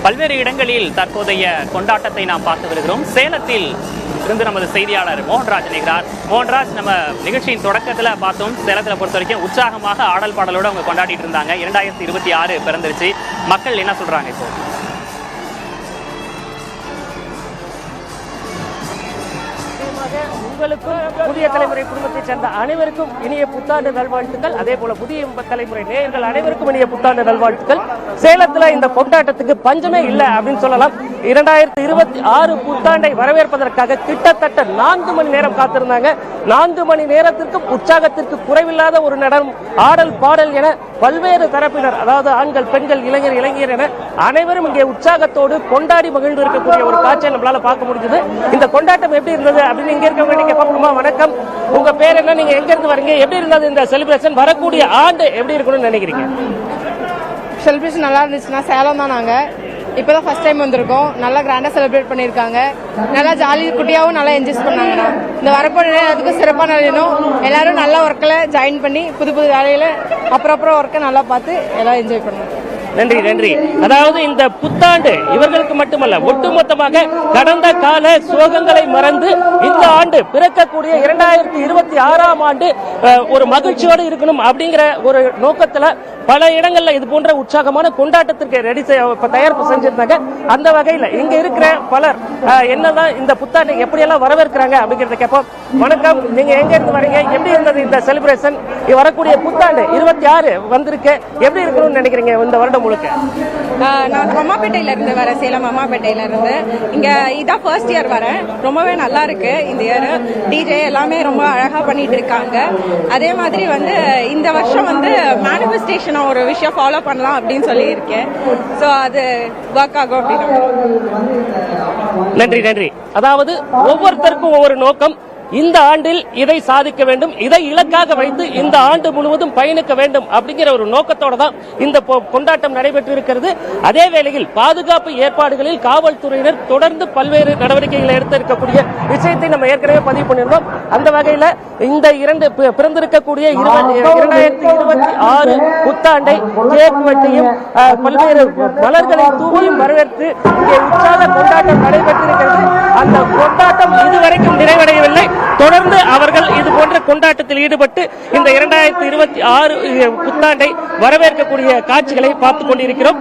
பல்வேறு இடங்களில் தற்போதைய கொண்டாட்டத்தை நாம் பார்த்து வருகிறோம். சேலத்தில் இருந்து நமது செய்தியாளர் மோகன்ராஜ் இணைகிறார். மோகன்ராஜ், நம்ம நிகழ்ச்சியின் தொடக்கத்தில் பார்த்தோம், சேலத்தில் பொறுத்த வரைக்கும் உற்சாகமாக ஆடல் பாடலோடு அவங்க கொண்டாடிட்டு இருந்தாங்க. 2026 பிறந்துருச்சு. மக்கள் என்ன சொல்றாங்க இப்போ? உங்களுக்கும் புதிய தலைமுறை குடும்பத்தை சேர்ந்த அனைவருக்கும் இனிய புத்தாண்டு நல்வாழ்த்துக்கள். அதே போல புதிய தலைமுறை நேயர்கள் அனைவருக்கும் இனிய புத்தாண்டு நல்வாழ்த்துக்கள். சேலத்துல இந்த கொண்டாட்டத்துக்கு பஞ்சமே இல்லை அப்படின்னு சொல்லலாம். 2026 புத்தாண்டை வரவேற்பதற்காக கிட்டத்தட்ட 4 மணி நேரம் காத்திருந்தாங்க. 4 மணி நேரத்திற்கும் உற்சாகத்திற்கு குறைவில்லாத ஒரு நடனம், ஆடல், பாடல் என பல்வேறு தரப்பினர், அதாவது ஆண்கள், பெண்கள், இளைஞர், இளைஞர் என அனைவரும் இங்கே உற்சாகத்தோடு கொண்டாடி மகிழ்ந்து இருக்கக்கூடிய ஒரு காட்சியை நம்மளால பார்க்க முடிஞ்சது. இந்த கொண்டாட்டம் எப்படி இருந்தது அப்படின்னு இங்க இருக்கவங்க நீங்க பாப்போமா? வணக்கம், உங்க பேர் என்ன? நீங்க எங்க இருந்து வரீங்க? எப்படி இருந்தது இந்த செலிப்ரேஷன்? வரக்கூடிய ஆண்டு எப்படி இருக்கணும்னு நினைக்கிறீங்க? செலிப்ரேஷன் நல்லா இருந்துச்சுன்னா சேலம் தான். நாங்கள் இப்போதான் ஃபர்ஸ்ட் டைம் வந்திருக்கோம். நல்லா கிராண்டாக செலிப்ரேட் பண்ணியிருக்காங்க. நல்லா ஜாலி குட்டியாகவும் நல்லா என்ஜாய் பண்ணாங்கண்ணா. இந்த வரப்போற அதுக்கு சிறப்பாக நிலையணும். எல்லாரும் நல்ல ஒர்க்கில் ஜாயின் பண்ணி புது புது வேலையில் அப்புறம் ஒர்க்கை நல்லா பார்த்து எல்லாம் என்ஜாய் பண்ணணும். நன்றி நன்றி. அதாவது இந்த புத்தாண்டு இவர்களுக்கு மட்டுமல்ல, ஒட்டுமொத்தமாக கடந்த கால சோகங்களை மறந்து இந்த ஆண்டு பிறக்கக்கூடிய 2026ஆம் ஆண்டு ஒரு மகிழ்ச்சியோடு இருக்கணும் அப்படிங்கிற ஒரு நோக்கத்துல பல இடங்கள்ல இது போன்ற உற்சாகமான கொண்டாட்டத்திற்கு தயாரிப்பு செஞ்சிருந்தாங்க. அந்த வகையில் இங்க இருக்கிற பலர் என்னதான் இந்த புத்தாண்டை எப்படியெல்லாம் வரவேற்கிறாங்க அப்படிங்கறத கேட்போம். வணக்கம், நீங்க எங்க இருந்து வரீங்க? எப்படி இருந்தது இந்த செலிப்ரேஷன்? வரக்கூடிய புத்தாண்டு 26 வந்திருக்கு, எப்படி இருக்கணும்னு நினைக்கிறீங்க இந்த வருடம் முழுக்க? நான் அம்மாப்பேட்டையில இருந்து வரேன். சேலம் அம்மாப்பேட்டையில இருந்து இங்க இதான் ஃபர்ஸ்ட் இயர் வரேன். ரொம்பவே நல்லா இருக்கு இந்த இயர். டிஜே எல்லாமே ரொம்ப அழகா பண்ணிட்டு இருக்காங்க. அதே மாதிரி வந்து இந்த வருஷம் வந்து மேனிஃபெஸ்டேஷன் ஒரு விஷயம் ஃபாலோ பண்ணலாம் அப்படின்னு சொல்லி இருக்கேன். ஸோ அது ஒர்க் ஆகும் அப்படின்னு. நன்றி நன்றி. அதாவது ஒவ்வொருத்தருக்கும் ஒவ்வொரு நோக்கம். இந்த ஆண்டில் இதை சாதிக்க வேண்டும், இதை இலக்காக வைத்து இந்த ஆண்டு முழுவதும் பயணிக்க வேண்டும் அப்படிங்கிற ஒரு நோக்கத்தோட தான் இந்த கொண்டாட்டம் நடைபெற்று இருக்கிறது. அதே வேளையில் பாதுகாப்பு ஏற்பாடுகளில் காவல்துறையினர் தொடர்ந்து பல்வேறு நடவடிக்கைகளை எடுத்திருக்கக்கூடிய விஷயத்தை நம்ம ஏற்கனவே பதிவு பண்ணியிருந்தோம். அந்த வகையில் இந்த பிறந்திருக்கக்கூடிய 2026 புத்தாண்டை கேக் வெட்டியும் பல்வேறு மலர்களை தூவியும் வரவேற்று இங்கே உற்சாக கொண்டாட்டம் நடைபெற்றிருக்கிறது. அந்த கொண்டாட்டம் இதுவரைக்கும் நிறைவடையவில்லை. தொடர்ந்து அவர்கள் இது போன்ற கொண்டாட்டத்தில் ஈடுபட்டு இந்த 2026 புத்தாண்டை வரவேற்கக்கூடிய காட்சிகளை பார்த்துக் கொண்டிருக்கிறோம்.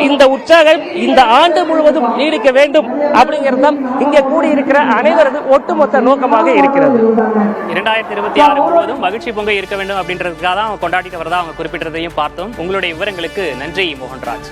இந்த உற்சாகம் இந்த ஆண்டு முழுவதும் நீடிக்க வேண்டும் அப்படிங்கிறது இங்கே கூடியிருக்கிற அனைவரது ஒட்டுமொத்த நோக்கமாக இருக்கிறது. 2026 முழுவதும் மகிழ்ச்சி பொங்க இருக்க வேண்டும் அப்படின்றதுக்காக தான் அவங்க கொண்டாடிட்டு வரதா அவங்க குறிப்பிட்டதையும் பார்த்தோம். உங்களுடைய விவரங்களுக்கு நன்றி மோகன்ராஜ்.